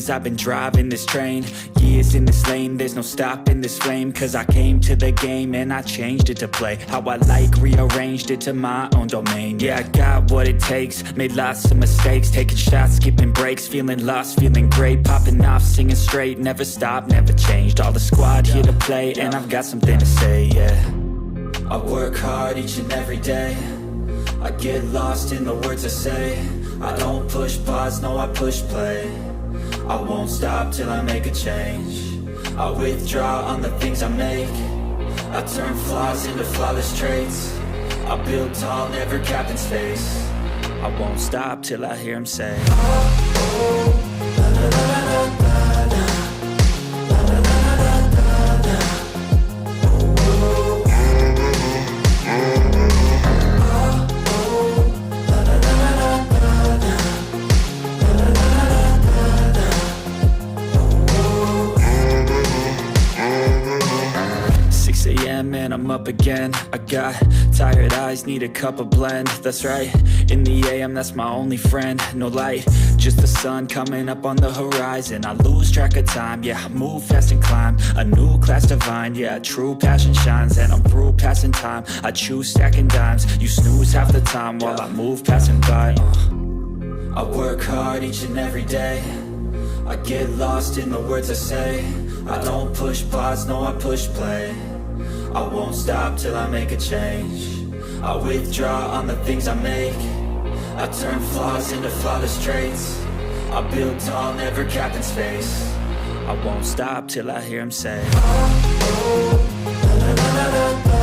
days I've been driving this train, years in this lane, there's no stopping this flame. Cause I came to the game and I changed it to play how I like, rearranged it to my own domain. Yeah, I got what it takes, made lots of mistakes, taking shots, skipping breaks, feeling lost, feeling great, popping off, singing straight, never stopped, never changed. All the squad here to play and I've got something to say, yeah. I work hard each and every day, I get lost in the words I say. I don't push pause, no I push play. I won't stop till I make a change. I withdraw on the things I make. I turn flaws into flawless traits. I build tall, never capped in space. I won't stop till I hear him say, oh, oh, la, la, la, la, la, la. And I'm up again. I got tired eyes, need a cup of blend. That's right, in the AM, that's my only friend. No light, just the sun coming up on the horizon. I lose track of time, yeah, I move fast and climb a new class divine, yeah, true passion shines. And I'm through passing time, I choose stacking dimes. You snooze half the time while I move passing by. I work hard each and every day, I get lost in the words I say. I don't push pause, no I push play. I won't stop till I make a change. I withdraw on the things I make. I turn flaws into flawless traits. I build tall, never capped in space. I won't stop till I hear him say, oh, oh, la, la, la, la, la.